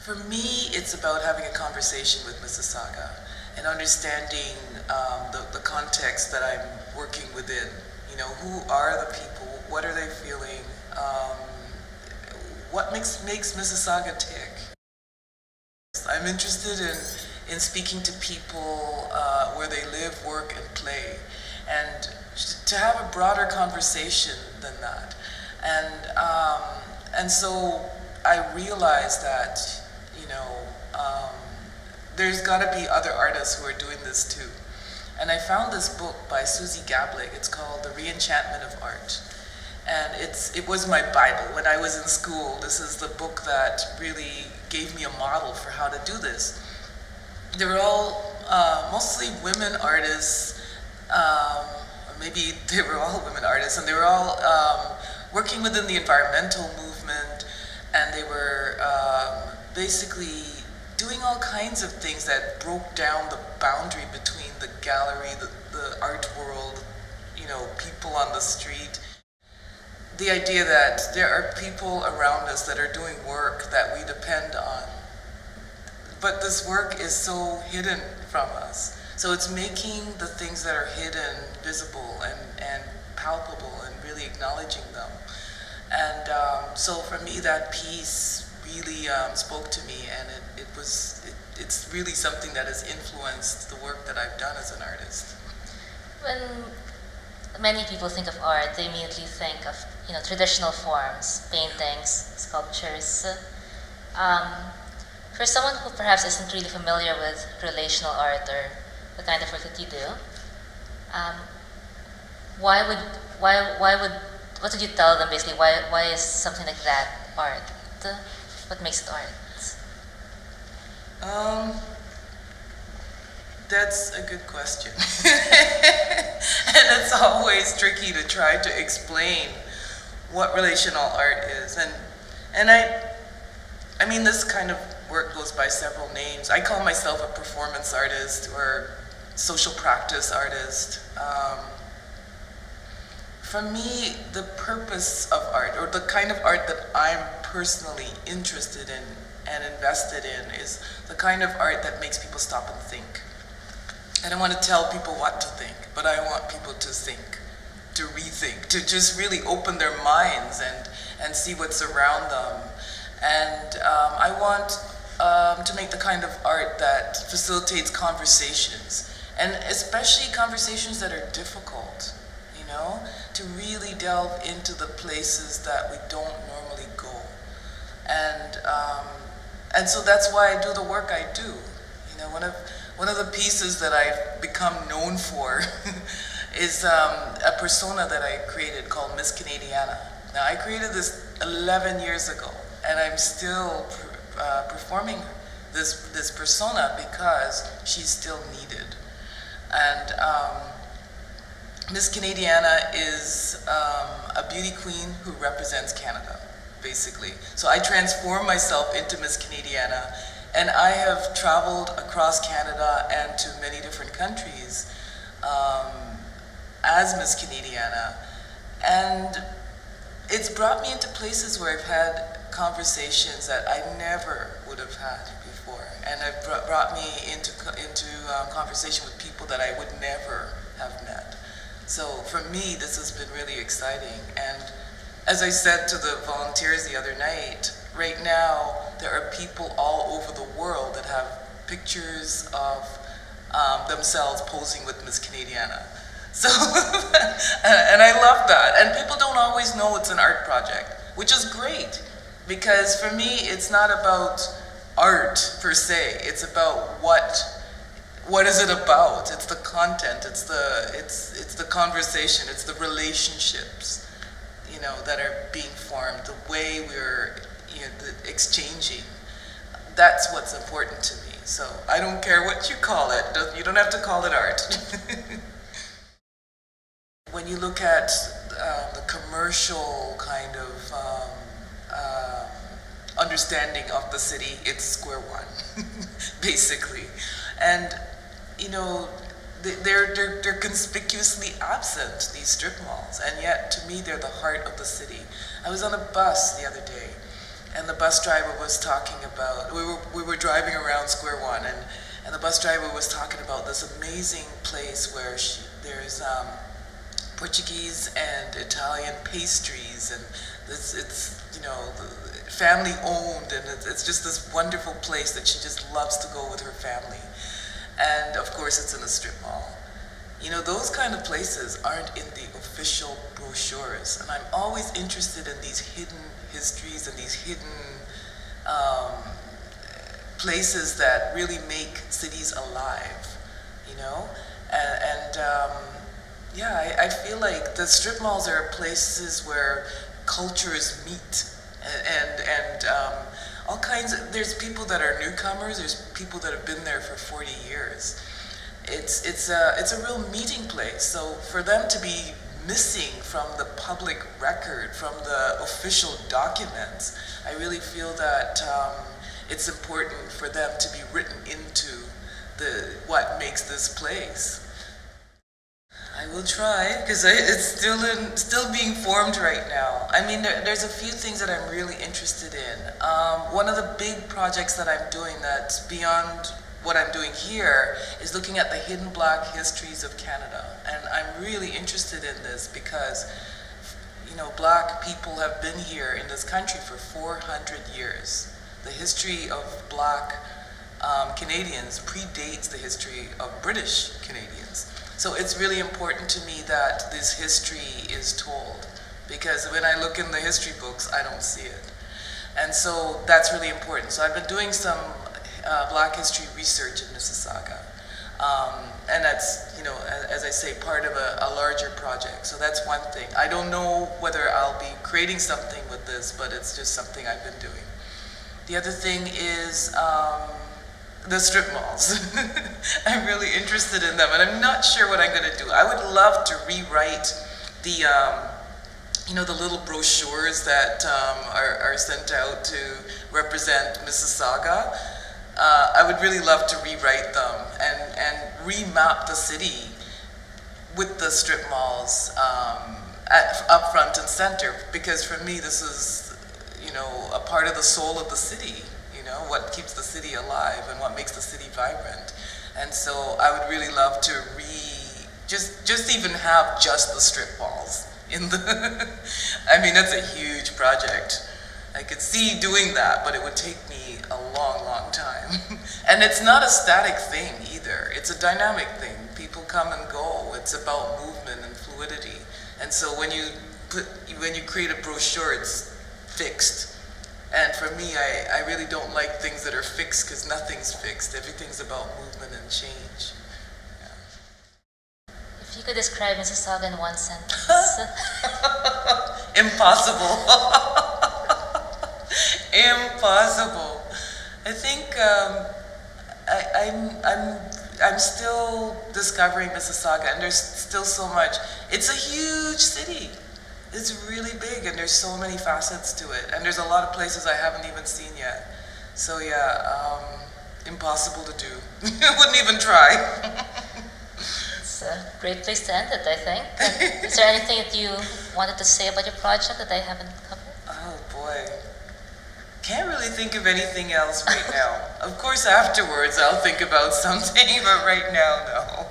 For me, it's about having a conversation with Mississauga and understanding the context that I'm working within. You know, who are the people? What are they feeling? What makes Mississauga tick? I'm interested in speaking to people where they live, work, and play, and to have a broader conversation than that. And so I realized that, you know, there's got to be other artists who are doing this too. And I found this book by Susie Gablig. It's called The Reenchantment of Art. And it was my Bible. When I was in school, this is the book that really gave me a model for how to do this. They were all mostly women artists, or maybe they were all women artists, and they were all working within the environmental movement, and they were basically doing all kinds of things that broke down the boundary between the gallery, the art world, you know, people on the street. The idea that there are people around us that are doing work that we depend on, but this work is so hidden from us. So it's making the things that are hidden visible and palpable and really acknowledging them. And so for me, that piece really spoke to me, and it's really something that has influenced the work that I've done as an artist. When many people think of art, they immediately think of, you know, traditional forms, paintings, sculptures. For someone who perhaps isn't really familiar with relational art or the kind of work that you do, what would you tell them basically? Why is something like that art? What makes it art? That's a good question. And it's always tricky to try to explain what relational art is. And I mean, this kind of work goes by several names. I call myself a performance artist or social practice artist. For me, the purpose of art, or the kind of art that I'm personally interested in and invested in, is the kind of art that makes people stop and think. I don't want to tell people what to think, but I want people to think, to rethink, to just really open their minds and see what's around them. And I want to make the kind of art that facilitates conversations, and especially conversations that are difficult, you know, to really delve into the places that we don't normally go. And so that's why I do the work I do. You know, one of the pieces that I've become known for is a persona that I created called Miss Canadiana. Now, I created this 11 years ago, and I'm still performing this persona because she's still needed. And Miss Canadiana is a beauty queen who represents Canada, basically. So I transform myself into Miss Canadiana, and I have traveled across Canada and to many different countries as Miss Canadiana. And it's brought me into places where I've had conversations that I never would have had before. And it brought me into conversation with people that I would never have met. So for me, this has been really exciting. And as I said to the volunteers the other night, right now, there are people all over the world that have pictures of themselves posing with Miss Canadiana. So, and I love that. And people don't always know it's an art project, which is great. Because for me, it's not about art per se. It's about what is it about? It's the content. It's the conversation. It's the relationships, you know, that are being formed. The way we're, you know, exchanging. That's what's important to me. So I don't care what you call it. You don't have to call it art. When you look at the commercial kind of understanding of the city, it's square one, basically. And, you know, they're conspicuously absent, these strip malls, and yet to me they're the heart of the city. I was on a bus the other day, and the bus driver was talking about, we were driving around Square One, and the bus driver was talking about this amazing place where there's Portuguese and Italian pastries, and it's you know, family owned, and it's just this wonderful place that she just loves to go with her family. And of course it's in a strip mall. You know, those kind of places aren't in the official brochures, and I'm always interested in these hidden histories and these hidden places that really make cities alive, you know? Yeah, I feel like the strip malls are places where cultures meet, and all kinds of, there's people that are newcomers, there's people that have been there for 40 years. It's a real meeting place. So for them to be missing from the public record, from the official documents, I really feel that it's important for them to be written into what makes this place. I will try, because it's still being formed right now. I mean, there's a few things that I'm really interested in. One of the big projects that I'm doing that's beyond what I'm doing here is looking at the hidden Black histories of Canada. And I'm really interested in this because, you know, Black people have been here in this country for 400 years. The history of Black Canadians predates the history of British Canadians. So it's really important to me that this history is told, because when I look in the history books, I don't see it. And so that's really important. So I've been doing some Black history research in Mississauga. And that's, you know, as I say, part of a larger project. So that's one thing. I don't know whether I'll be creating something with this, but it's just something I've been doing. The other thing is the strip malls. I'm really interested in them, and I'm not sure what I'm going to do. I would love to rewrite the, you know, the little brochures that are sent out to represent Mississauga. I would really love to rewrite them and remap the city with the strip malls up front and center, because for me this is, you know, a part of the soul of the city. What keeps the city alive and what makes the city vibrant. And so I would really love to just even have just the strip malls in the, I mean, that's a huge project. I could see doing that, but it would take me a long, long time. And it's not a static thing either. It's a dynamic thing. People come and go. It's about movement and fluidity. And so when you create a brochure, it's fixed. And for me, I really don't like things that are fixed, because nothing's fixed. Everything's about movement and change. Yeah. If you could describe Mississauga in one sentence. Impossible. Impossible. I think I'm still discovering Mississauga, and there's still so much. It's a huge city. It's really big, and there's so many facets to it, and there's a lot of places I haven't even seen yet. So yeah, impossible to do. Wouldn't even try. It's a great place to end it, I think. And is there anything that you wanted to say about your project that I haven't covered? Oh boy. Can't really think of anything else right now. Of course afterwards I'll think about something, but right now, no.